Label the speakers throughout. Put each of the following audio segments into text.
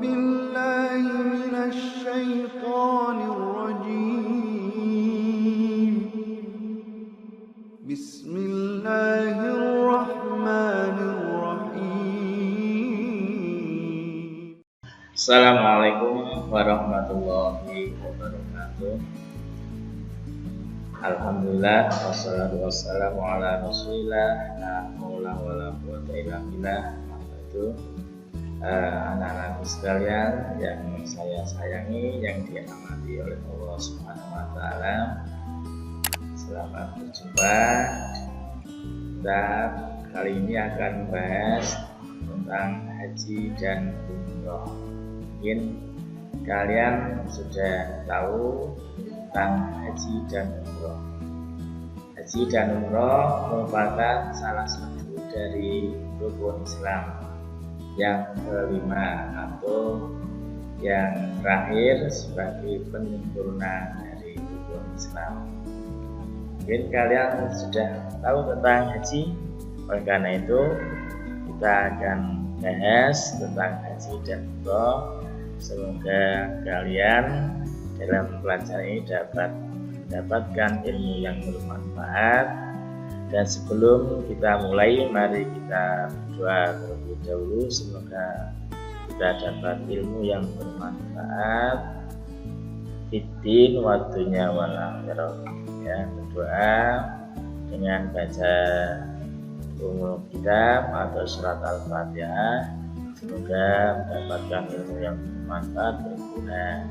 Speaker 1: بالله من الشيطان الرجيم. بسم الله الرحمن الرحيم.
Speaker 2: Assalamualaikum warahmatullahi wabarakatuh. Alhamdulillah wassalatu wassalamu ala rasulillah la haula wala quwwata illa billah. Anak-anakku sekalian yang saya sayangi, yang dirahmati oleh Allah Subhanahu wa taala. Selamat berjumpa. Dan kali ini akan membahas tentang haji dan umroh. Mungkin kalian sudah tahu tentang haji dan umroh. Haji dan umroh merupakan salah satu dari rukun Islam yang kelima atau yang terakhir sebagai penyempurna dari rukun Islam. Mungkin kalian sudah tahu tentang haji, oleh karena itu kita akan bahas tentang haji dan umroh. Semoga kalian dalam pelajaran ini dapat mendapatkan ilmu yang bermanfaat. Dan sebelum kita mulai, mari kita berdoa terlebih dahulu. Semoga kita dapat ilmu yang bermanfaat fiddin wa dunya wal akhirah. Ya, berdoa dengan baca umul kitab atau surat Al-Fatihah. Semoga mendapatkan ilmu yang bermanfaat, berguna.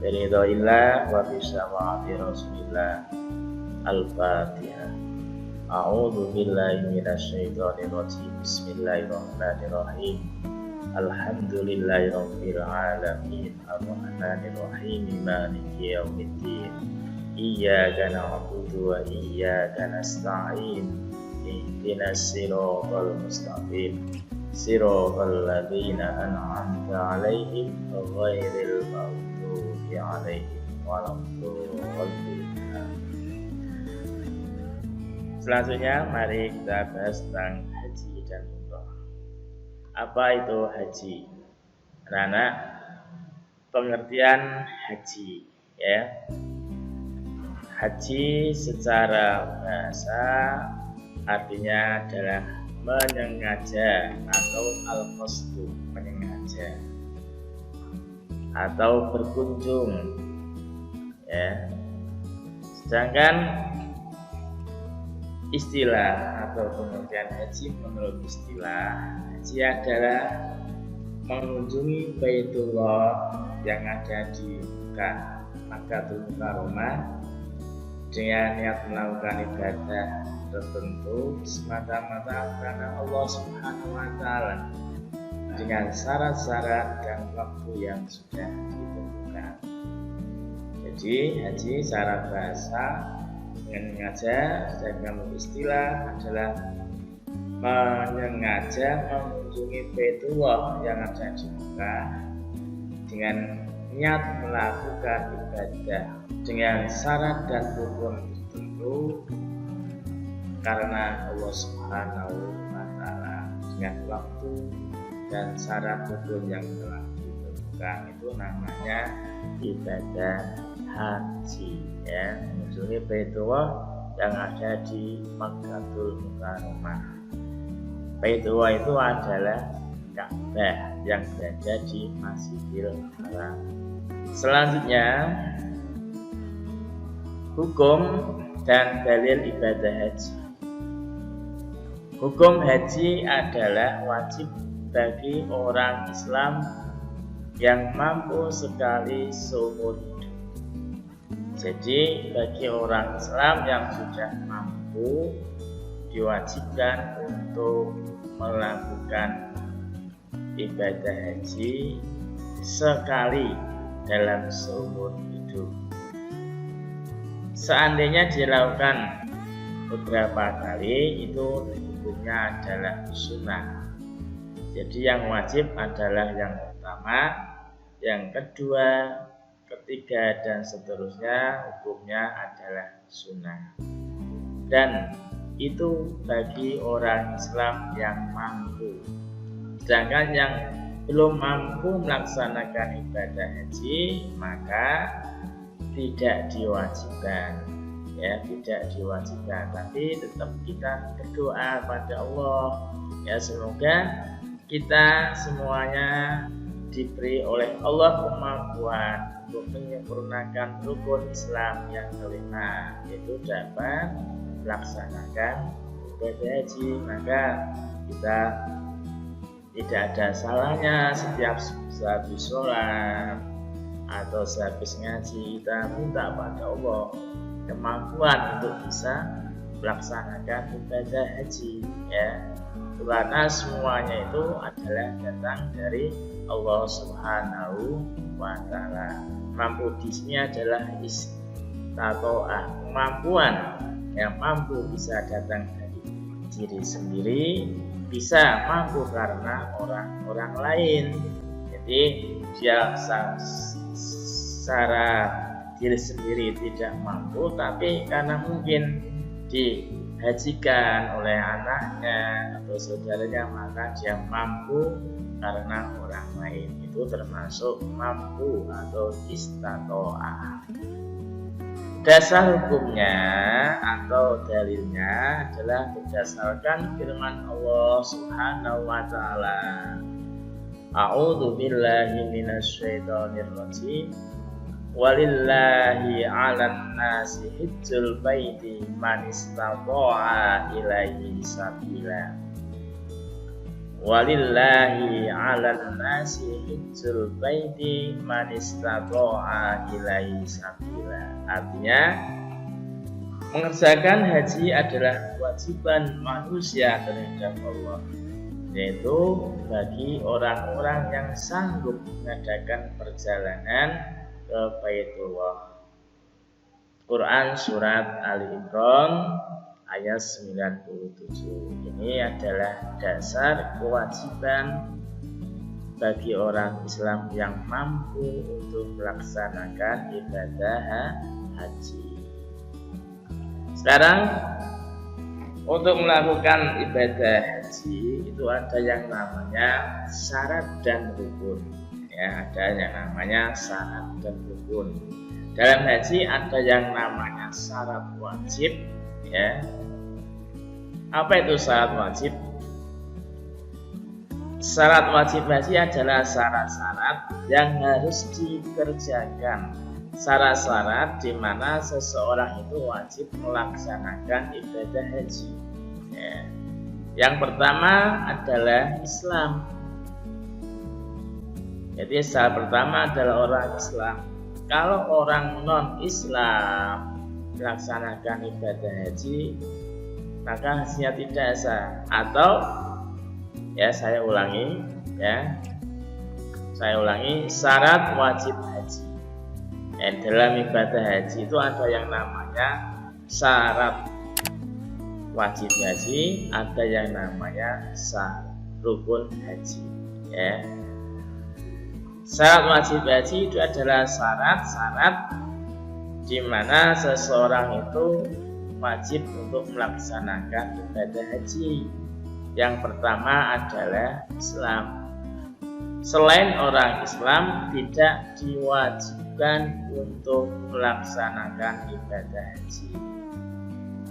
Speaker 2: Biridhoillah wa bisawati Rasulillah. Al-Fatihah. A'udzu billahi minasyaitonir rajim. Bismillahirrahmanirrahim. Alhamdulillahirabbil alamin. Arrahmanir rahim. Maliki yaumiddin. Iyyaka na'budu wa iyyaka nasta'in. Ihdinas siratal mustaqim. Siratal ladzina an'amta 'alaihim ghairil maghdubi 'alaihim waladdallin. Selanjutnya mari kita bahas tentang haji dan umroh. Apa itu haji? Anak-anak, pengertian haji, ya. Haji secara bahasa artinya adalah menyengaja atau al-qasdu, menyengaja atau berkunjung, ya. Sedangkan istilah atau pengertian haji menurut istilah, haji adalah mengunjungi Baitullah yang ada di Makkahul Mukarramah dengan niat melakukan ibadah tertentu semata-mata karena Allah Subhanahu wa taala dengan syarat-syarat dan waktu yang sudah ditentukan. Jadi haji secara bahasa menyengaja, sedangkan istilah adalah menyengaja mengunjungi Baitullah yang ada di Mekah dengan niat melakukan ibadah dengan syarat dan rukun tertentu karena Allah Subhanahu wa taala dengan waktu dan syarat rukun yang telah ditentukan. Itu namanya ibadah haji, ya, mengunjungi Baitullah yang ada di Makkahul Mukarramah. Baitullah itu adalah Ka'bah yang berada di Masjidil Haram. Selanjutnya, hukum dan dalil ibadah haji. Hukum haji adalah wajib bagi orang Islam yang mampu sekali seumur hidup. Jadi bagi orang Islam yang sudah mampu diwajibkan untuk melakukan ibadah haji sekali dalam seumur hidup. Seandainya dilakukan beberapa kali, itu hukumnya adalah sunnah. Jadi yang wajib adalah yang pertama, yang kedua, ketiga dan seterusnya hukumnya adalah sunnah. Dan itu bagi orang Islam yang mampu. Sedangkan yang belum mampu melaksanakan ibadah haji, maka tidak diwajibkan, ya, tidak diwajibkan. Tapi tetap kita berdoa pada Allah, ya, semoga kita semuanya diberi oleh Allah kemampuan untuk menyempurnakan rukun Islam yang kelima, yaitu dapat melaksanakan ibadah haji. Maka kita tidak ada salahnya setiap sehabis sholat atau sehabis ngaji kita minta pada Allah kemampuan untuk bisa melaksanakan ibadah haji, ya, karena semuanya itu adalah datang dari Allah Subhanahu wa Ta'ala. Mampu di sini adalah istitoah, kemampuan yang mampu bisa datang dari diri sendiri, bisa mampu karena orang lain. Jadi dia secara diri sendiri tidak mampu, tapi karena mungkin dihajikan oleh anaknya atau saudaranya, maka dia mampu karena orang lain. Itu termasuk mampu atau istitoah. Dasar hukumnya atau dalilnya adalah berdasarkan firman Allah Subhanahu wa Ta'ala. A'udzu billahi minasyaitonir rajim. Walillahi 'alan nasi hajjul baiti man istata'a ilaihi sabila. Walillahi 'alan nasi hajjul baiti man istata'a ilaihi sabila. Artinya, mengerjakan haji adalah kewajiban manusia terhadap Allah, yaitu bagi orang-orang yang sanggup mengadakan perjalanan ke Baitullah. Quran surat Ali Imran ayat 97. Ini adalah dasar kewajiban bagi orang Islam yang mampu untuk melaksanakan ibadah haji. Sekarang untuk melakukan ibadah haji itu ada yang namanya syarat dan rukun. Ya, ada yang namanya syarat dan rukun. Dalam haji ada yang namanya syarat wajib, ya. Apa itu syarat wajib? Syarat wajib haji adalah syarat-syarat yang harus dikerjakan. Syarat-syarat di mana seseorang itu wajib melaksanakan ibadah haji. Ya. Yang pertama adalah Islam. Jadi syarat pertama adalah orang Islam. Kalau orang non-Islam melaksanakan ibadah haji, maka hajinya tidak sah. Atau, ya, saya ulangi, syarat wajib haji. Dalam ibadah haji itu ada yang namanya syarat wajib haji, ada yang namanya rukun haji, ya. Syarat wajib haji itu adalah syarat-syarat di mana seseorang itu wajib untuk melaksanakan ibadah haji. Yang pertama adalah Islam. Selain orang Islam tidak diwajibkan untuk melaksanakan ibadah haji.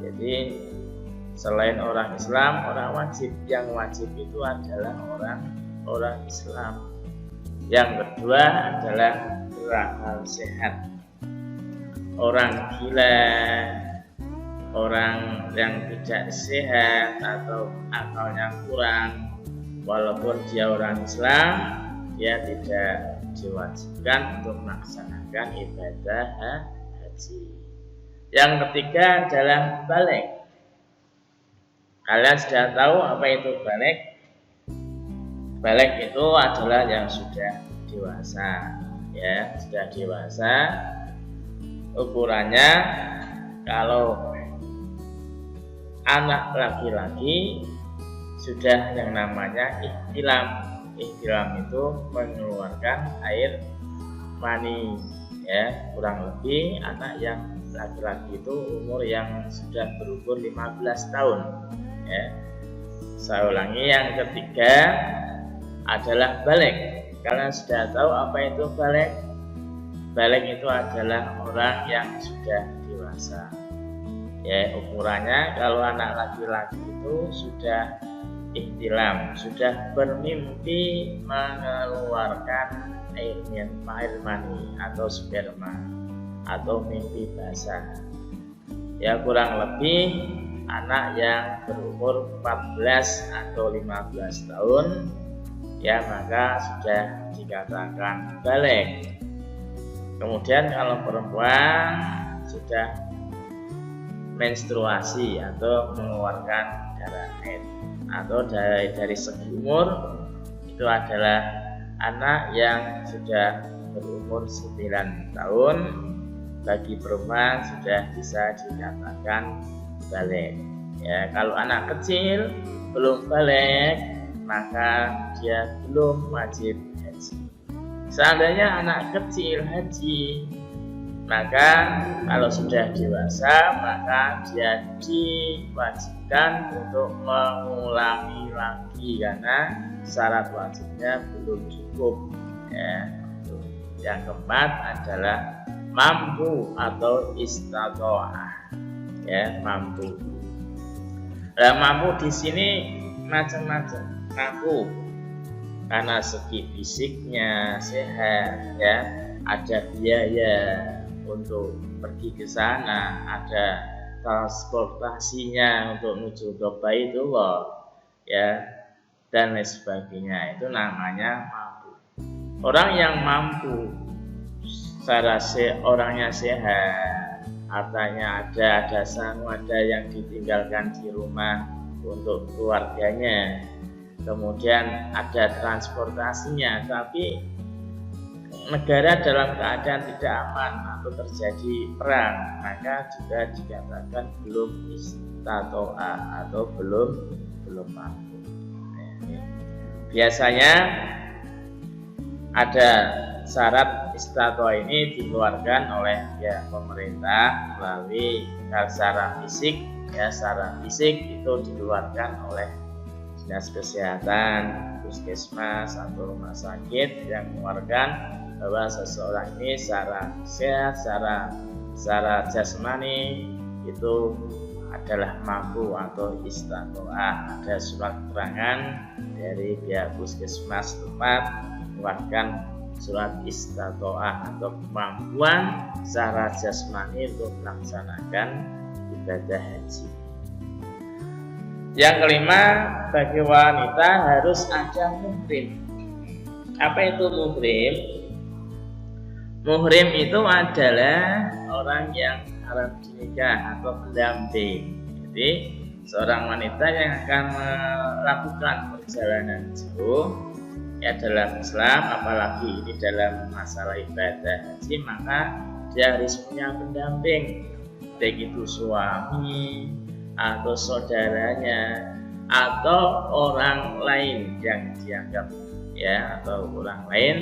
Speaker 2: Jadi selain orang Islam, orang wajib, yang wajib itu adalah orang Islam. Yang kedua adalah berakal sehat. Orang gila, orang yang tidak sehat atau akalnya kurang, walaupun dia orang Islam, dia tidak diwajibkan untuk melaksanakan ibadah haji. Yang ketiga adalah baligh. Kalian sudah tahu apa itu baligh? Baligh itu adalah yang sudah dewasa, ya, sudah dewasa. Ukurannya kalau anak laki-laki sudah yang namanya ihtilam. Ihtilam itu mengeluarkan air mani, ya, kurang lebih anak yang laki-laki itu umur yang sudah berumur 15 tahun, ya. Saya ulangi, yang ketiga adalah balik. Kalian sudah tahu apa itu balik? Balik itu adalah orang yang sudah dewasa. Ya, ukurannya kalau anak laki-laki itu sudah ihtilam, sudah bermimpi mengeluarkan air mani atau sperma atau mimpi basah. Ya, kurang lebih anak yang berumur 14 atau 15 tahun ya maka sudah dikatakan balik. Kemudian kalau perempuan sudah menstruasi atau mengeluarkan darah haid atau dari segi umur itu adalah anak yang sudah berumur 9 tahun. Bagi perempuan sudah bisa dikatakan balik. Ya, kalau anak kecil belum balik maka dia belum wajib haji. Seandainya anak kecil haji, maka kalau sudah dewasa maka dia diwajibkan untuk mengulangi lagi karena syarat wajibnya belum cukup. Ya. Yang keempat adalah mampu atau istatoah. Ya, mampu. Nah, mampu di sini macam-macam. Mampu karena segi fisiknya sehat, ya, ada biaya untuk pergi ke sana, ada transportasinya untuk menuju ke Baitullah, ya, dan lain sebagainya. Itu namanya mampu. Orang yang mampu secara orangnya sehat, hartanya ada sanggup, ada yang ditinggalkan di rumah untuk keluarganya, kemudian ada transportasinya, tapi negara dalam keadaan tidak aman atau terjadi perang, maka juga dikatakan belum istatoa atau belum mampu. Biasanya ada syarat istatoa ini dikeluarkan oleh pemerintah melalui secara fisik. Ya, secara fisik itu dikeluarkan oleh dinas kesehatan, puskesmas atau rumah sakit yang mengeluarkan bahwa seseorang ini secara sehat, secara jasmani itu adalah mampu atau istatoah. Ada surat keterangan dari pihak puskesmas tempat mengeluarkan surat istatoah atau kemampuan secara jasmani untuk melaksanakan ibadah haji. Yang kelima, bagi wanita harus ada muhrim. Apa itu muhrim? Muhrim itu adalah orang yang haram dinikah atau pendamping. Jadi seorang wanita yang akan melakukan perjalanan jauh ya dalam Islam, apalagi ini dalam masalah ibadah haji, maka dia harus punya pendamping, baik itu suami atau saudaranya atau orang lain yang dianggap atau orang lain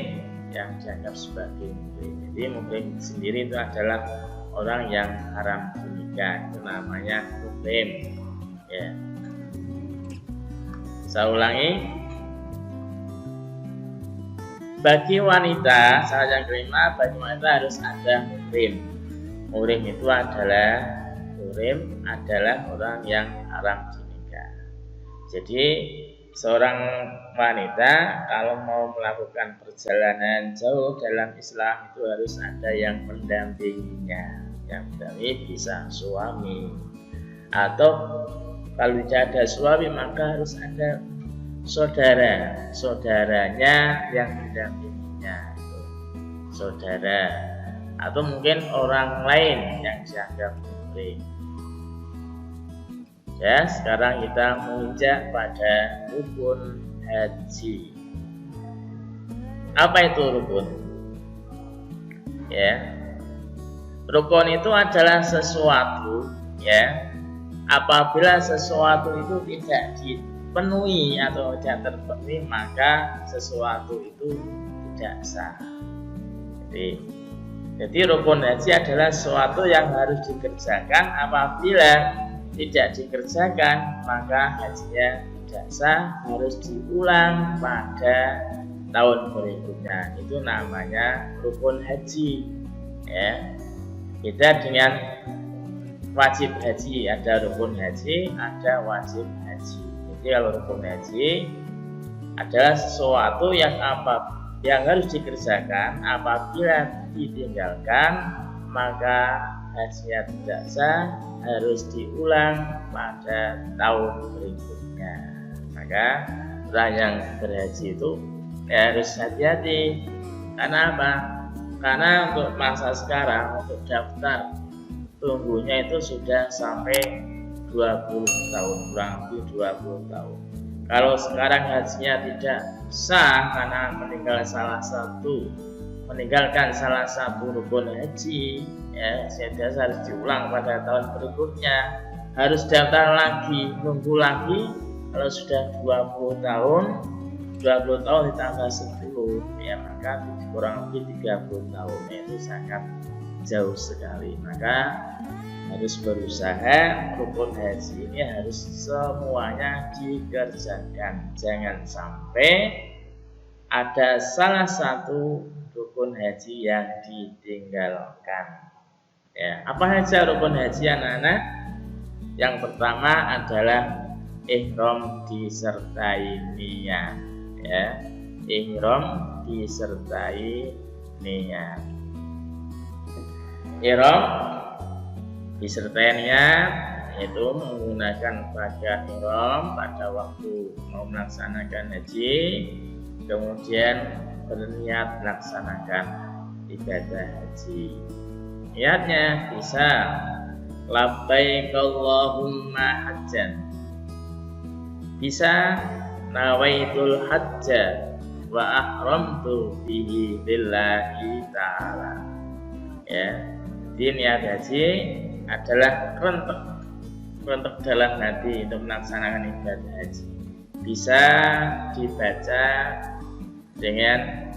Speaker 2: yang dianggap sebagai muhrim. Jadi muhrim sendiri itu adalah orang yang haram dinikah, itu namanya muhrim. Ya. Saya ulangi. Bagi wanita, syarat yang kelima, bagi wanita harus ada muhrim. Muhrim itu adalah orang yang haram dinikah. Jadi seorang wanita kalau mau melakukan perjalanan jauh dalam Islam itu harus ada yang mendampinginya. Yang mendampingi bisa suami, atau kalau tidak ada suami maka harus ada saudaranya yang mendampinginya, saudara, atau mungkin orang lain yang dianggap muhrim. Ya, sekarang kita menginjak pada rukun haji. Apa itu rukun? Ya, rukun itu adalah sesuatu, ya, apabila sesuatu itu tidak dipenuhi atau tidak terpenuhi maka sesuatu itu tidak sah. Jadi rukun haji adalah sesuatu yang harus dikerjakan, apabila tidak dikerjakan maka hajinya tidak sah harus diulang pada tahun berikutnya. Itu namanya rukun haji, ya. Beda dengan wajib haji, ada rukun haji, ada wajib haji. Jadi kalau rukun haji adalah sesuatu yang harus dikerjakan, apabila ditinggalkan maka hajinya tidak sah, harus diulang pada tahun berikutnya. Maka orang yang berhaji itu harus hati-hati. Karena apa? Karena untuk masa sekarang, untuk daftar tunggunya itu sudah sampai 20 tahun, kurang lebih 20 tahun. Kalau sekarang hajinya tidak sah karena meninggalkan salah satu rukun haji, ya, sehingga harus diulang pada tahun berikutnya, harus daftar lagi, nunggu lagi. Kalau sudah 20 tahun ditambah 10, ya, maka kurang lebih 30 tahun, itu sangat jauh sekali. Maka harus berusaha rukun haji ini harus semuanya dikerjakan. Jangan sampai ada salah satu rukun haji yang ditinggalkan. Ya, apa saja rukun haji anak-anak? Yang pertama adalah ihram disertai niat. Ya, ihram disertai niat. Ihram disertai niat yaitu menggunakan pakaian ihram pada waktu mau melaksanakan haji, kemudian berniat melaksanakan ibadah haji. Niatnya bisa labbaik Allahumma hajjan, bisa nawaitul hajja wa ahramtu bihi lillahi ta'ala. Ya, jadi niat haji adalah rentek dalam hati untuk melaksanakan ibadah haji. Bisa dibaca dengan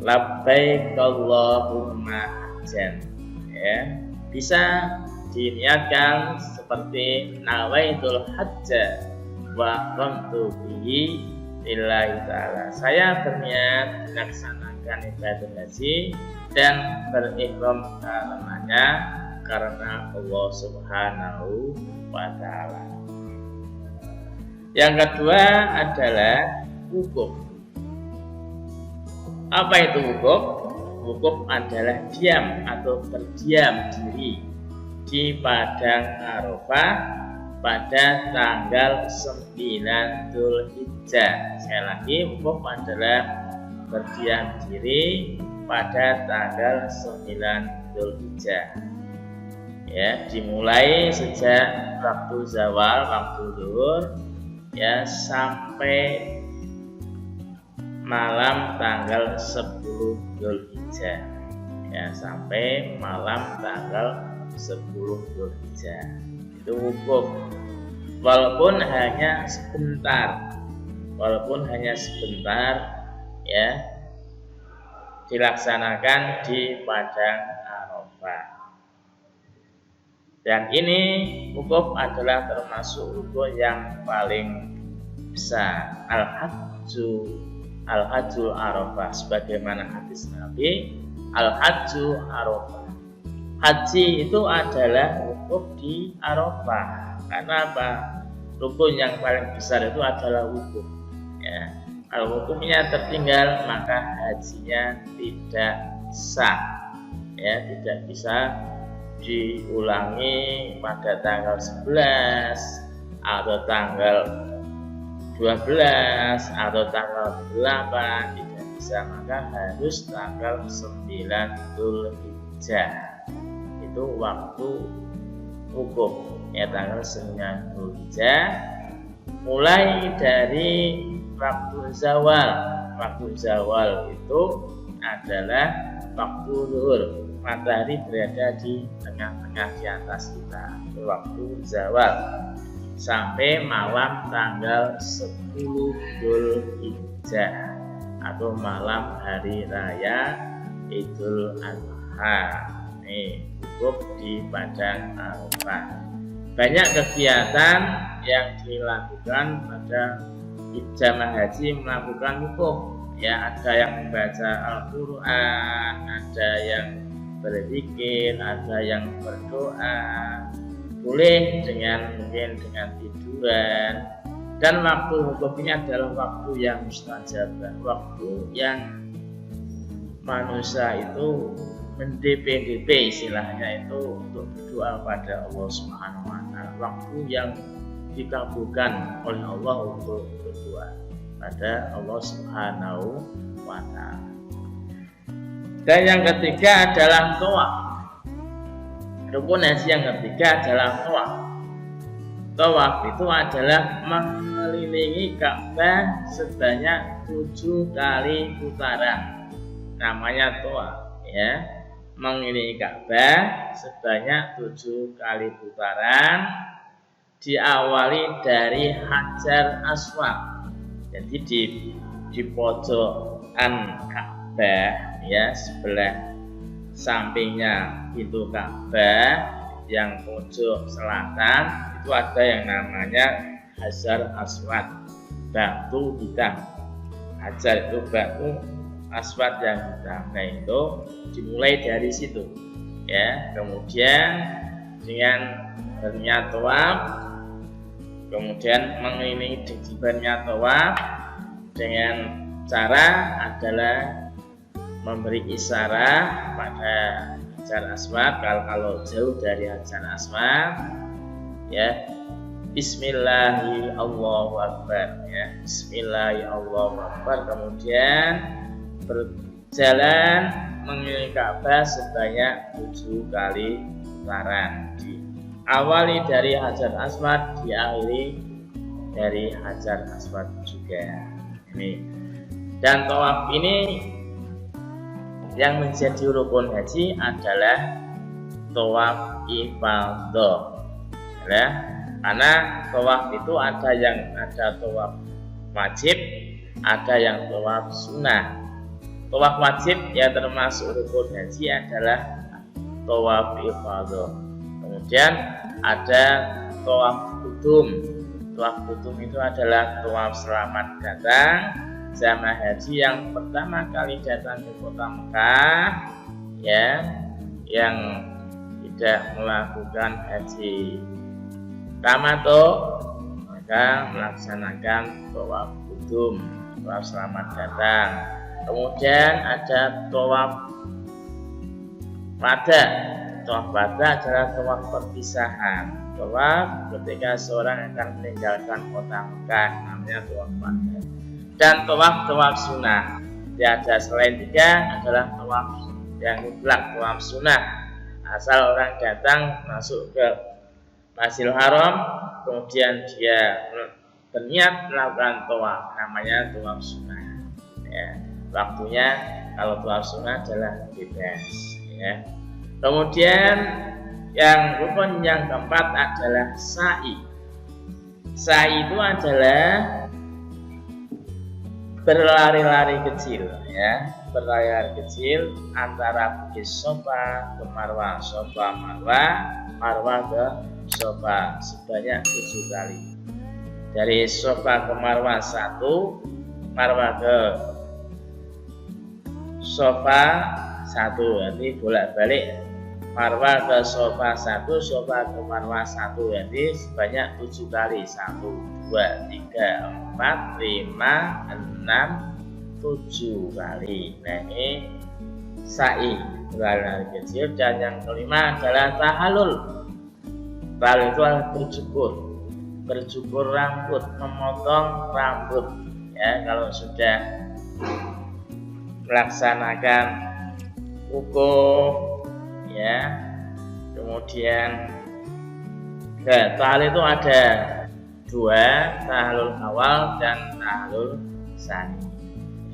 Speaker 2: labbaik Allahumma hajjan, ya. Bisa diniatkan seperti nawaitul hajja wa ahramtu bihi lillahi ta'ala. Saya berniat melaksanakan ibadah haji dan berihram karenanya karena Allah Subhanahu wa ta'ala. Yang kedua adalah wukuf. Apa itu wukuf? Wukuf adalah diam atau berdiam diri di padang Arafah pada tanggal 9 Dzulhijjah. Sekali lagi, wukuf adalah berdiam diri pada tanggal 9 Dzulhijjah. Ya, dimulai sejak waktu zawal, waktu zuhur, ya, sampai malam tanggal 10 Dzulhijjah. Ya, sampai malam tanggal 10 Dzulhijjah. Itu wukuf. Walaupun hanya sebentar, ya, dilaksanakan di padang Arafah. Dan ini wukuf adalah termasuk rukun yang paling besar. Al-Hajjul Arafah, sebagaimana hadis Nabi, Al-Hajju Arafah. Haji itu adalah wukuf di Arafah. Karena apa? Rukun yang paling besar itu adalah wukuf. Ya. Kalau wukufnya tertinggal, maka hajinya tidak sah. Ya, tidak bisa diulangi pada tanggal 11 atau tanggal 12 atau tanggal 8, tidak bisa, maka harus tanggal 9 Dzulhijjah. Itu waktu wukuf, ya, tanggal 9 Dzulhijjah, mulai dari waktu zawal. Waktu zawal itu adalah waktu zuhur, matahari berada di tengah-tengah di atas kita, itu waktu zawal, sampai malam tanggal 10 Dzulhijjah atau malam hari raya Idul Adha. Ini wukuf di padang Arafah. Banyak kegiatan yang dilakukan pada jamaah haji melakukan wukuf. Ya, ada yang membaca Al-Quran, ada yang berzikir, ada yang berdoa. Boleh mungkin dengan tiduran. Dan waktu wukuf ini adalah waktu yang mustajab, waktu yang manusia itu mendp istilahnya itu untuk berdoa pada Allah Subhanahu wa Ta'ala, waktu yang dikabulkan oleh Allah untuk berdoa pada Allah Subhanahu wa Ta'ala. Dan yang ketiga adalah tawaf. Rukun haji yang ketiga adalah tawaf. Tawaf itu adalah mengelilingi Ka'bah sebanyak 7 kali putaran. Namanya tawaf, ya. Mengelilingi Ka'bah sebanyak 7 kali putaran, diawali dari Hajar Aswad. Jadi di pojokan Ka'bah, ya, sebelah sampingnya pintu Ka'bah yang pojok selatan itu ada yang namanya Hajar Aswad, batu hitam. Hajar itu batu, aswad yang hitam. Nah, itu dimulai dari situ, ya. Kemudian dengan berniat tawaf, kemudian mengelilingi di berniat tawaf dengan cara adalah memberi isyarat pada Hajar Aswad. Kalau jauh dari Hajar Aswad, ya, Bismillahirrahmanirrahim, Allahu Akbar, ya, Bismillahirrahmanirrahim, Allahu Akbar. Kemudian berjalan mengelilingi Ka'bah sebanyak 7 kali putaran. Awali dari Hajar Aswad, diakhiri dari Hajar Aswad juga. Ini. Dan tawaf ini yang menjadi rukun haji adalah tawaf ifadah. Ya. Karena tawaf itu ada tawaf wajib, ada yang tawaf sunnah. Tawaf wajib ya termasuk rukun haji adalah tawaf ifadah. Kemudian ada tawaf qudum. Tawaf qudum itu adalah tawaf selamat datang jamaah haji yang pertama kali datang ke kota Mekah, ya, yang tidak melakukan haji tamattu, maka melaksanakan tawaf qudum, tawaf selamat datang. Kemudian ada tawaf wada. Tawaf wada adalah tawaf perpisahan. Tawaf ketika seorang akan meninggalkan kota Mekah, namanya tawaf wada. Dan tawaf sunnah. Tiada selain 3 adalah tawaf yang mutlak, tawaf sunnah. Asal orang datang masuk ke Masjidil Haram, kemudian dia berniat melakukan tawaf, namanya tawaf sunnah. Ya. Waktunya kalau tawaf sunnah adalah bebas, ya. Kemudian yang rukun yang keempat adalah sa'i. Sa'i itu adalah berlari-lari kecil, ya, berlari-lari kecil antara Bukit Sofa ke Marwah, Sofa Marwah ke Sofa sebanyak 7 kali. Dari Sofa ke Marwah 1, Marwah ke Sofa 1, nanti bolak-balik Marwah ke Sofa 1, Sofa ke Marwah 1, nanti sebanyak 7 kali. 1, 2, 3, 4, 5, 6, 7 kali. Nah, ini sa'i, berlari kecil. Dan yang kelima adalah tahallul. Tahallul itu adalah bercukur rambut, memotong rambut, ya. Kalau sudah melaksanakan wukuf, ya, kemudian tahallul itu ada 2, tahallul awal dan tahallul tsani.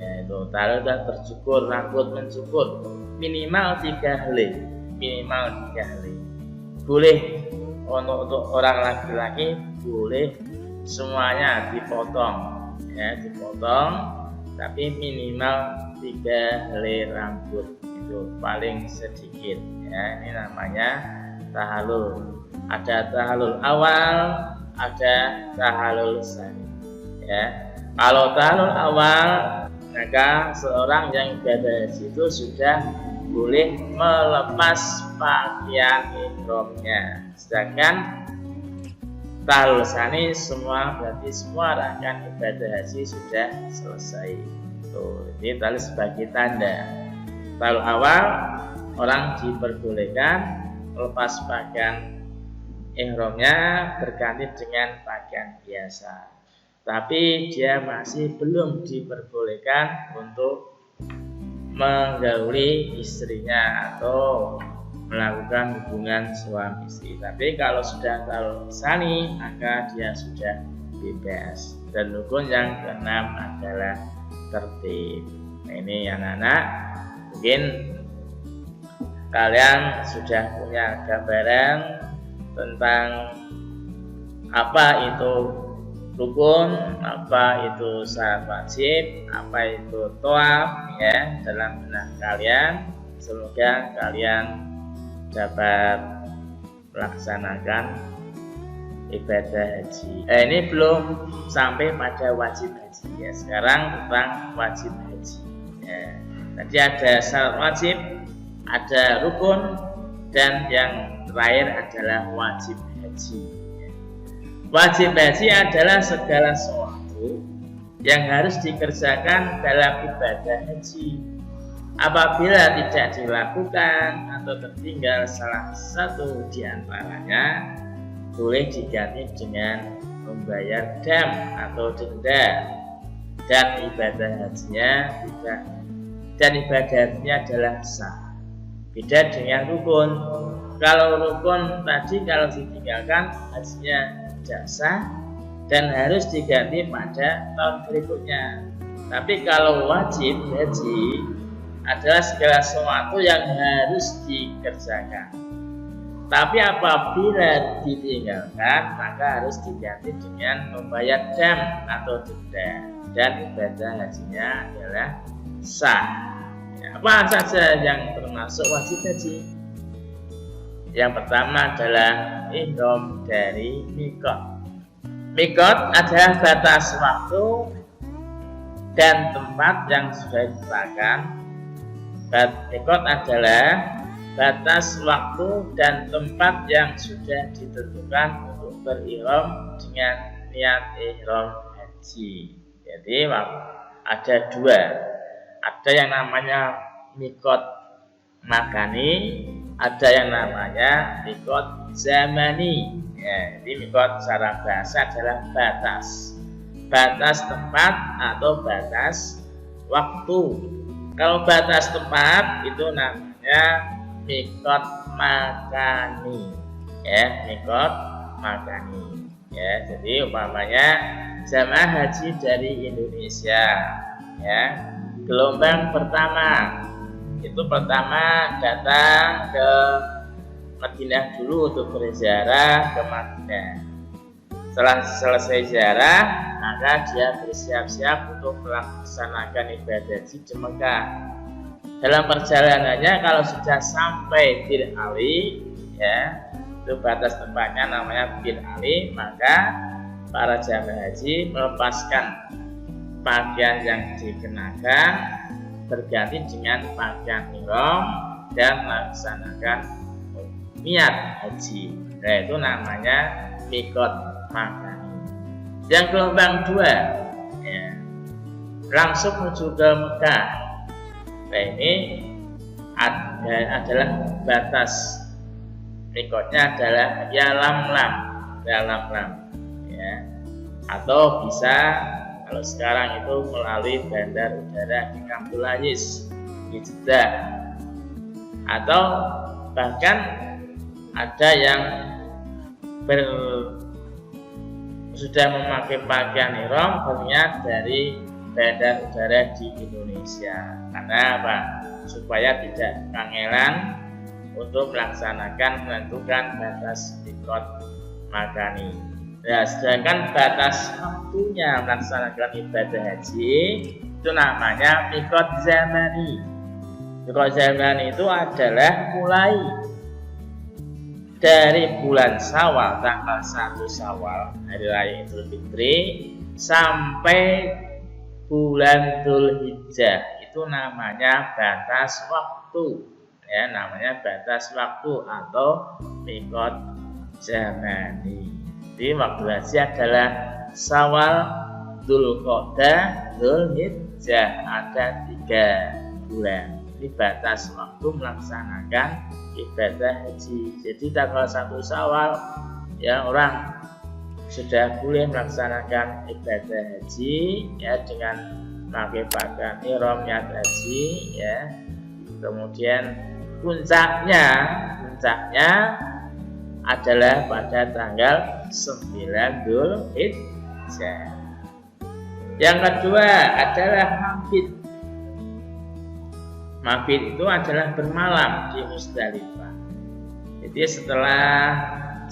Speaker 2: Yaitu tahallul dan bercukur rambut, mencukur minimal 3 helai, Boleh untuk orang laki-laki boleh semuanya dipotong, ya, tapi minimal 3 helai rambut, itu paling sedikit, ya. Ini namanya tahallul. Ada tahallul awal, ada tahallul tsani. Ya. Kalau tahallul awal, maka seorang yang ibadah haji itu sudah boleh melepas pakaian ihramnya. Sedangkan tahallul tsani berarti semua rangkaian ibadah haji sudah selesai. Tuh, ini tadi sebagai tanda. Tahallul awal orang diperbolehkan lepas pakaian ihramnya berganti dengan pakaian biasa. Tapi dia masih belum diperbolehkan untuk menggauli istrinya atau melakukan hubungan suami istri. Tapi kalau sudah tahallul tsani, maka dia sudah bebas. Dan rukun yang keenam adalah tertib. Nah, ini anak-anak, mungkin kalian sudah punya gambaran tentang apa itu rukun, apa itu syarat wajib, apa itu thawaf, ya, dalam benak kalian. Semoga kalian dapat melaksanakan ibadah haji. Ini belum sampai pada wajib haji, ya. Sekarang tentang wajib haji. Ya. Tadi ada syarat wajib, ada rukun, dan yang terakhir adalah wajib haji. Wajib haji adalah segala sesuatu yang harus dikerjakan dalam ibadah haji. Apabila tidak dilakukan atau tertinggal salah satu di antaranya, boleh diganti dengan membayar dam atau denda, dan ibadah hajinya adalah sah. Beda dengan rukun. Kalau rukun tadi kalau ditinggalkan hajinya tidak sah dan harus diganti pada tahun berikutnya. Tapi kalau wajib haji adalah segala sesuatu yang harus dikerjakan. Tapi apabila ditinggalkan, maka harus diganti dengan membayar dam atau denda, dan ibadah hajinya adalah sah. Apa saja yang termasuk wajib haji? Yang pertama adalah ihram dari mikot. Mikot adalah batas waktu dan tempat yang sudah ditetapkan. Mikot adalah batas waktu dan tempat yang sudah ditentukan untuk berihram dengan niat ihram haji. Jadi ada dua. Ada yang namanya mikot makani, ada yang namanya mikot zamani. Ya, jadi mikot secara bahasa adalah batas tempat atau batas waktu. Kalau batas tempat itu namanya mikot makani. Ya, mikot makani. Ya, jadi umpamanya jamaah haji dari Indonesia, ya, gelombang pertama itu datang ke Madinah dulu untuk berziarah ke Madinah. Setelah selesai ziarah, maka dia bersiap-siap untuk melaksanakan ibadah haji di Mekah. Dalam perjalanannya kalau sudah sampai Bir Ali, ya, itu batas tempatnya namanya Bir Ali, maka para jamaah haji melepaskan pakaian yang dikenakan berganti dengan pakaian ihram dan melaksanakan niat haji. Nah, itu namanya mikot makani. Yang gelombang dua, ya, langsung menuju ke Mekah. Nah, ini adalah batas mikotnya adalah ya lam-lam, ya, atau bisa kalau sekarang itu melalui bandar udara di Abdul Aziz di Jeddah, atau bahkan ada yang sudah memakai pakaian ihram berniat dari bandar udara di Indonesia. Karena apa? Supaya tidak kangelan untuk menentukan batas mikot makani. Nah, sedangkan batas waktunya melaksanakan ibadah haji itu namanya mikot zamani. Mikot zamani itu adalah dari bulan Syawal tanggal 1 Syawal hari raya Idul Fitri sampai bulan Dzulhijjah, itu namanya batas waktu, ya, namanya batas waktu atau miqat zamani. Jadi waktu haji adalah Syawal, Dzulqa'dah, Dzulhijjah, ada 3 bulan. Ini batas waktu melaksanakan ibadah haji. Jadi tanggal 1 Syawal ya orang sudah boleh melaksanakan ibadah haji ya dengan pakai pakaian ihram niat haji ya. Kemudian puncaknya adalah pada tanggal 9 Dzulhijjah. Yang kedua adalah mabit. Mabit itu adalah bermalam di Musdalifah. Jadi setelah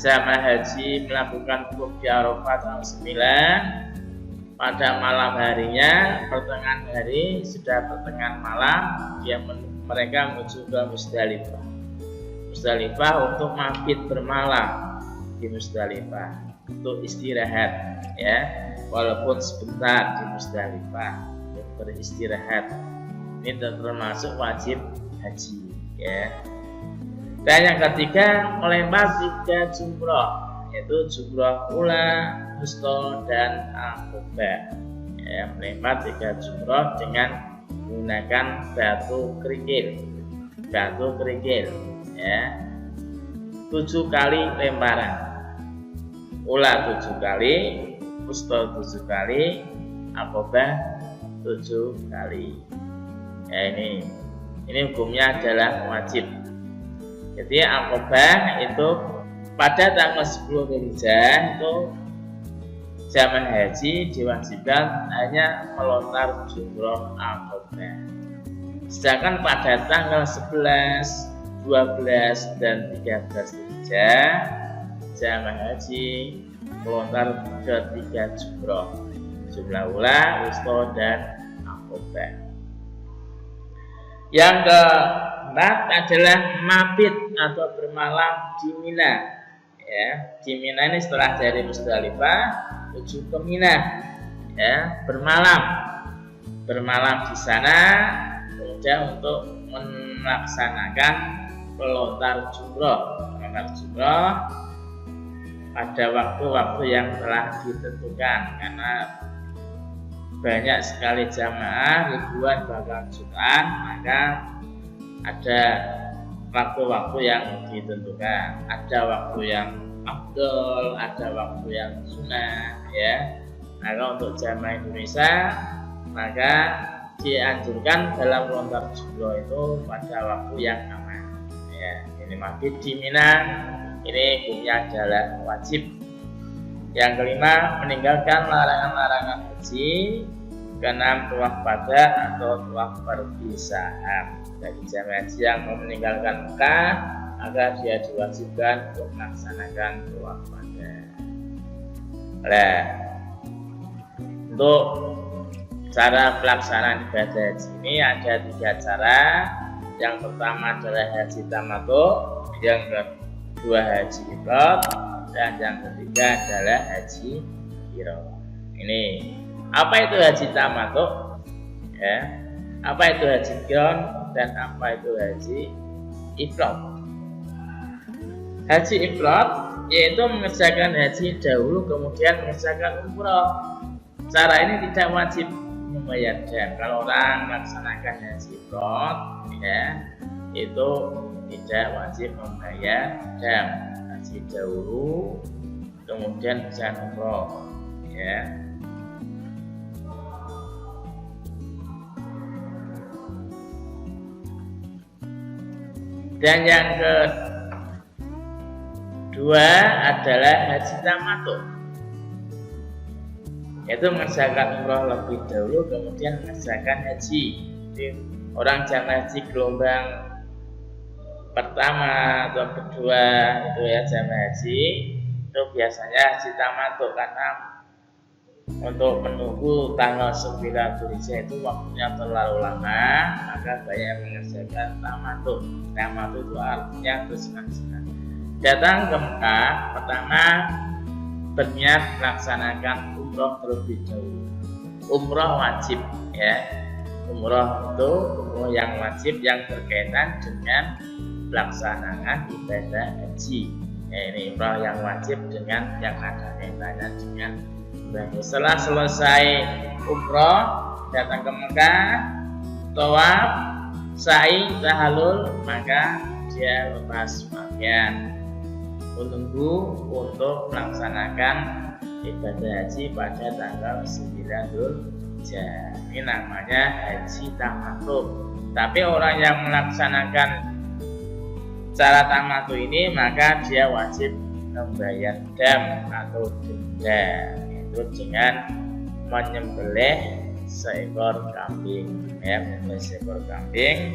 Speaker 2: jamaah haji melakukan wukuf di Arafah tanggal 9, pada malam harinya, pertengahan hari, sudah pertengahan malam, mereka menuju ke Musdalifah. Musdalifah untuk mabit bermalam di Musdalifah, untuk istirahat, ya, walaupun sebentar di Musdalifah untuk beristirahat. Ini termasuk wajib haji, ya. Dan yang ketiga, melempar 3 jumroh, yaitu jumroh ula, wusta, dan aqobah. Ya, melempar 3 jumroh dengan menggunakan batu kerikil, ya. 7 kali lemparan, ula 7 kali, wusta 7 kali, aqobah 7 kali. Ya, ini hukumnya adalah wajib. Jadi aqobah itu pada tanggal 10 Dzulhijjah itu jamaah haji diwajibkan hanya melontar jumroh aqobah. Sedangkan pada tanggal 11, 12, dan 13 Dzulhijjah jamaah haji melontar ke 3 jumroh, jumlah ula, wusta, dan aqobah. Yang keempat adalah mabit atau bermalam di Mina. Ya, di Mina ini setelah dari Musdalifah menuju ke Mina. Ya, bermalam di sana kemudian untuk melaksanakan pelontar jumroh pada waktu-waktu yang telah ditentukan, karena banyak sekali jamaah, ribuan bahkan jutaan, maka ada waktu-waktu yang ditentukan, ada waktu yang afdol, ada waktu yang sunnah, ya. Maka untuk jamaah Indonesia maka dianjurkan dalam melontar jumroh itu pada waktu yang aman, ya. Ini mabit di Mina, ini hukumnya adalah wajib. Yang kelima, meninggalkan larangan-larangan haji. Keenam, tuaf pada atau tuaf perpisahan. Bagi jamaah haji yang mau meninggalkan Mekah, maka dia diwajibkan untuk melaksanakan tuaf pada. Nah, untuk cara pelaksanaan ibadah haji ini ada 3 cara. Yang pertama adalah haji tamattu, yang kedua haji ifrad, dan yang ketiga adalah haji qiran. Ini apa itu haji tamattu? Ya, apa itu haji qiran dan apa itu haji ifrad? Haji ifrad yaitu mengerjakan haji dahulu kemudian mengerjakan umrah. Cara ini tidak wajib membayar dam. Kalau orang melaksanakan haji ifrad, ya, itu tidak wajib membayar dam. Haji dahulu kemudian bisa umrah, ya. Dan yang kedua adalah haji tamattu, yaitu mengerjakan umrah lebih dahulu kemudian mengerjakan haji. Jadi orang jamaah haji gelombang pertama atau kedua itu ya jamaah haji itu biasanya haji tamattu, karena untuk menunggu tanggal 9 Dzulhijjah itu waktunya terlalu lama, maka banyak mengerjakan tamattu. Tamattu itu artinya bersenang-senang. Datang ke Mekah, pertama berniat melaksanakan umroh terlebih dahulu. Umroh wajib ya. Umroh itu umroh yang wajib yang berkaitan dengan pelaksanaan ibadah haji. Ya, ini umroh yang wajib dengan yang ada kaitannya dengan ibadah. Setelah selesai umroh, datang ke Mekah, tawaf, sa'i, tahallul, maka dia lepas pakaian, menunggu untuk melaksanakan ibadah haji pada tanggal 9 Dzulhijjah. Ini namanya haji tamattu. Tapi orang yang melaksanakan cara tamattu ini maka dia wajib membayar dam atau denda, itu dengan menyembelih seekor kambing ya, menyembelih seekor kambing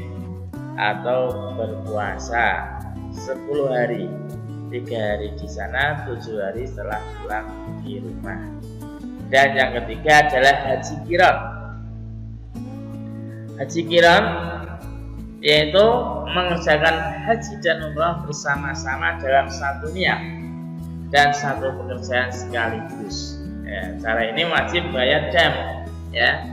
Speaker 2: atau berpuasa 10 hari, 3 hari di sana, 7 hari setelah pulang di rumah. Dan yang ketiga adalah haji qiran. Haji qiran yaitu mengerjakan haji dan umrah bersama-sama dalam satu niat dan satu pekerjaan sekaligus. Ya, cara ini wajib bayar dam ya,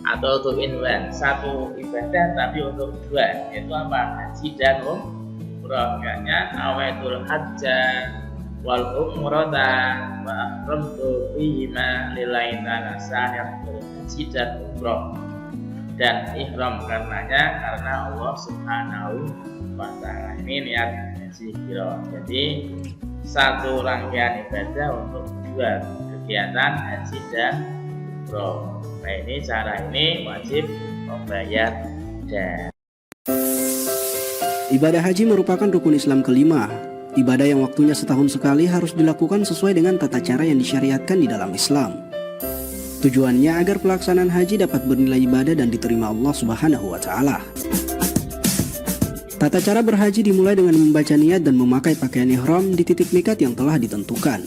Speaker 2: atau untuk inwan, satu ibadah tapi untuk dua, yaitu apa? Haji dan umrah. Makanya awaitul hajja wal umrata wa ahramtu bihima lillahi ta'ala, saya berhaji dan umrah dan ihram karenanya karena Allah Subhanahu wa ta'ala. Ini niat haji qiran. Jadi satu rangkaian ibadah untuk dua kegiatan haji dan umrah. Nah, ini cara ini wajib membayar dam.
Speaker 3: Ibadah haji merupakan rukun Islam kelima. Ibadah yang waktunya setahun sekali harus dilakukan sesuai dengan tata cara yang disyariatkan di dalam Islam. Tujuannya agar pelaksanaan haji dapat bernilai ibadah dan diterima Allah Subhanahu wa ta'ala. Tata cara berhaji dimulai dengan membaca niat dan memakai pakaian ihram di titik mikat yang telah ditentukan.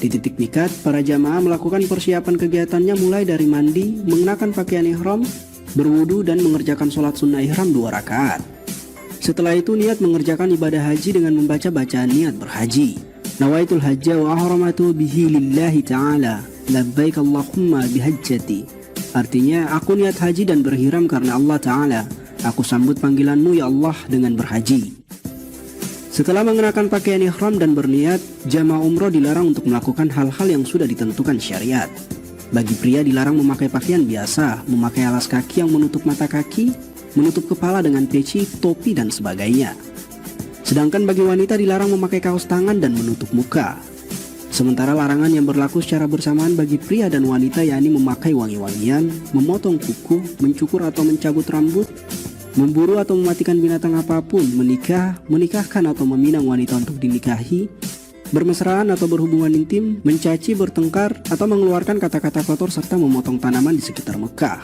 Speaker 3: Di titik mikat, para jamaah melakukan persiapan kegiatannya mulai dari mandi, mengenakan pakaian ihram, berwudu dan mengerjakan sholat sunnah ihram 2 rakaat. Setelah itu niat mengerjakan ibadah haji dengan membaca bacaan niat berhaji. Nawaitul hajja wa ahramatu bihi lillahi ta'ala, labbaik Allahumma bihajjati. Artinya, aku niat haji dan berhiram karena Allah Ta'ala. Aku sambut panggilanmu ya Allah dengan berhaji. Setelah mengenakan pakaian ihram dan berniat, jamaah umroh dilarang untuk melakukan hal-hal yang sudah ditentukan syariat. Bagi pria dilarang memakai pakaian biasa, memakai alas kaki yang menutup mata kaki, menutup kepala dengan peci, topi, dan sebagainya. Sedangkan bagi wanita dilarang memakai kaos tangan dan menutup muka. Sementara larangan yang berlaku secara bersamaan bagi pria dan wanita yakni memakai wangi-wangian, memotong kuku, mencukur atau mencabut rambut, memburu atau mematikan binatang apapun, menikahkan atau meminang wanita untuk dinikahi, bermesraan atau berhubungan intim, mencaci, bertengkar, atau mengeluarkan kata-kata kotor serta memotong tanaman di sekitar Mekah.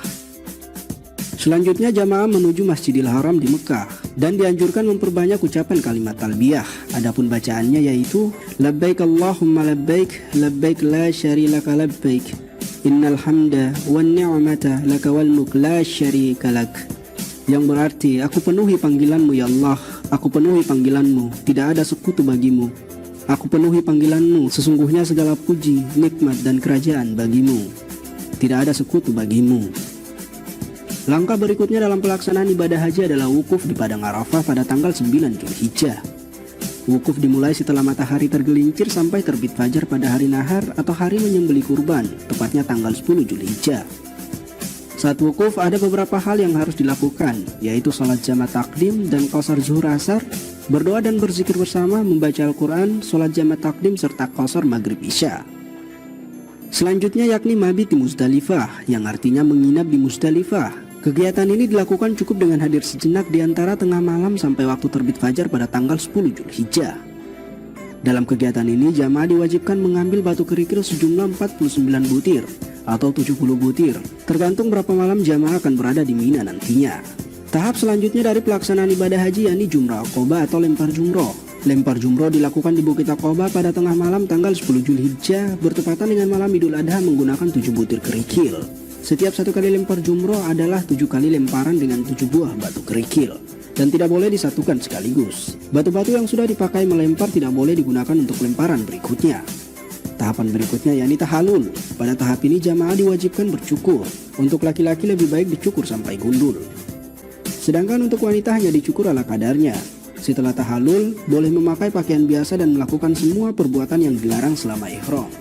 Speaker 3: Selanjutnya jamaah menuju Masjidil Haram di Mekah dan dianjurkan memperbanyak ucapan kalimat talbiyah. Adapun bacaannya yaitu labbaik Allahumma labbaik, labbaik la syarika labbaik, innal hamda wan ni'mata laka wal mulk la syarika lak. Yang berarti, aku penuhi panggilanmu ya Allah, aku penuhi panggilanmu, tidak ada sekutu bagimu. Aku penuhi panggilanmu, sesungguhnya segala puji, nikmat dan kerajaan bagimu. Tidak ada sekutu bagimu. Langkah berikutnya dalam pelaksanaan ibadah haji adalah wukuf di Padang Arafah pada tanggal 9 Dzulhijjah. Wukuf dimulai setelah matahari tergelincir sampai terbit fajar pada hari nahar atau hari menyembelih kurban, tepatnya tanggal 10 Dzulhijjah. Saat wukuf ada beberapa hal yang harus dilakukan, yaitu sholat jamak takdim dan qashar zuhur asar, berdoa dan berzikir bersama, membaca Al-Quran, sholat jamak takdim serta qashar maghrib isya. Selanjutnya yakni mabit di Muzdalifah, yang artinya menginap di Muzdalifah. Kegiatan ini dilakukan cukup dengan hadir sejenak di antara tengah malam sampai waktu terbit fajar pada tanggal 10 Dzulhijjah. Dalam kegiatan ini jamaah diwajibkan mengambil batu kerikil sejumlah 49 butir atau 70 butir, tergantung berapa malam jamaah akan berada di Mina nantinya. Tahap selanjutnya dari pelaksanaan ibadah haji yakni jumrah aqobah atau lempar jumroh. Lempar jumroh dilakukan di Bukit Aqobah pada tengah malam tanggal 10 Dzulhijjah bertepatan dengan malam Idul Adha menggunakan 7 butir kerikil. Setiap 1 kali lempar jumroh adalah 7 kali lemparan dengan 7 buah batu kerikil. dan tidak boleh disatukan sekaligus. Batu-batu yang sudah dipakai melempar tidak boleh digunakan untuk lemparan berikutnya. Tahapan berikutnya yakni tahalul. Pada tahap ini jamaah diwajibkan bercukur. Untuk laki-laki lebih baik dicukur sampai gundul. Sedangkan untuk wanita hanya dicukur ala kadarnya. Setelah tahalul, boleh memakai pakaian biasa dan melakukan semua perbuatan yang dilarang selama ihram.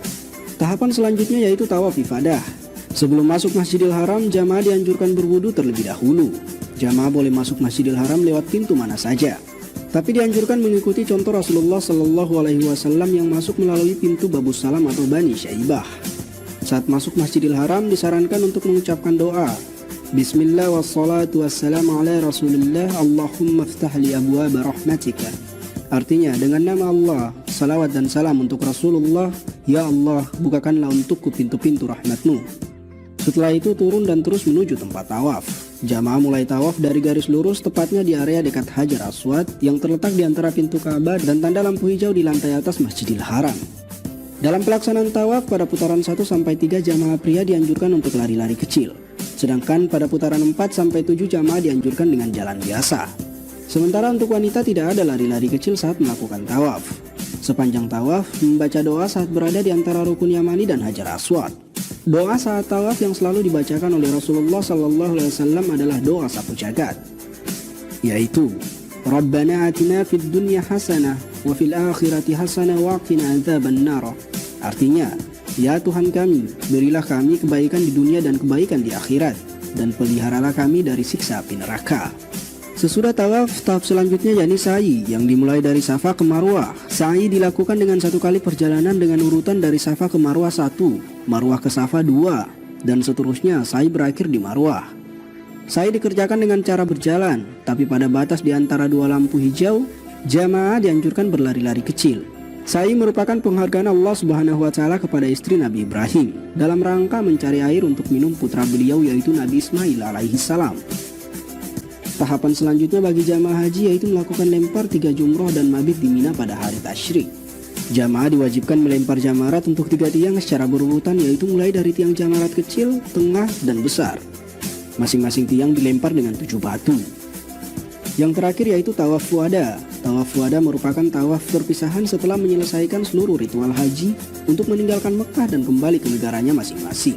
Speaker 3: Tahapan selanjutnya yaitu tawaf ifadah. Sebelum masuk Masjidil Haram, jamaah dianjurkan berwudu terlebih dahulu. Jamaah boleh masuk Masjidil Haram lewat pintu mana saja. Tapi dianjurkan mengikuti contoh Rasulullah Shallallahu Alaihi Wasallam yang masuk melalui pintu Babus Salam atau Bani Syaibah. Saat masuk Masjidil Haram disarankan untuk mengucapkan doa. Bismillah wassalatu wassalamu ala Rasulillah Allahumma ftah li abwaaba rahmatika. Artinya, dengan nama Allah, salawat dan salam untuk Rasulullah, ya Allah, bukakanlah untukku pintu-pintu rahmatmu. Setelah itu turun dan terus menuju tempat tawaf. Jamaah mulai tawaf dari garis lurus tepatnya di area dekat Hajar Aswad yang terletak di antara pintu Ka'bah dan tanda lampu hijau di lantai atas Masjidil Haram. Dalam pelaksanaan tawaf pada putaran 1-3 jamaah pria dianjurkan untuk lari-lari kecil. Sedangkan pada putaran 4-7 jamaah dianjurkan dengan jalan biasa. Sementara untuk wanita tidak ada lari-lari kecil saat melakukan tawaf. Sepanjang tawaf, membaca doa saat berada di antara rukun Yamani dan Hajar Aswad. Doa saat tawaf yang selalu dibacakan oleh Rasulullah SAW adalah doa sapu jagat, yaitu Rabbana atina fid dunya hasanah wa fil akhirati hasanah wa qina adzaban nar. Artinya, ya Tuhan kami, berilah kami kebaikan di dunia dan kebaikan di akhirat, dan peliharalah kami dari siksa api neraka. Sesudah tawaf, tahap selanjutnya yakni sa'i yang dimulai dari Safa ke Marwah. Sa'i dilakukan dengan satu kali perjalanan dengan urutan dari Safa ke Marwah 1, Marwah ke Safa 2, dan seterusnya sa'i berakhir di Marwah. Sa'i dikerjakan dengan cara berjalan, tapi pada batas di antara dua lampu hijau, jamaah dianjurkan berlari-lari kecil. Sa'i merupakan penghargaan Allah Subhanahu wa Ta'ala kepada istri Nabi Ibrahim dalam rangka mencari air untuk minum putra beliau yaitu Nabi Ismail alaihi salam. Tahapan selanjutnya bagi jamaah haji yaitu melakukan lempar 3 jumroh dan mabit di Mina pada hari tasyrik. Jamaah diwajibkan melempar jamarat untuk 3 tiang secara berurutan yaitu mulai dari tiang jamarat kecil, tengah, dan besar. Masing-masing tiang dilempar dengan 7 batu. Yang terakhir yaitu tawaf wada. Tawaf wada merupakan tawaf perpisahan setelah menyelesaikan seluruh ritual haji untuk meninggalkan Mekah dan kembali ke negaranya masing-masing.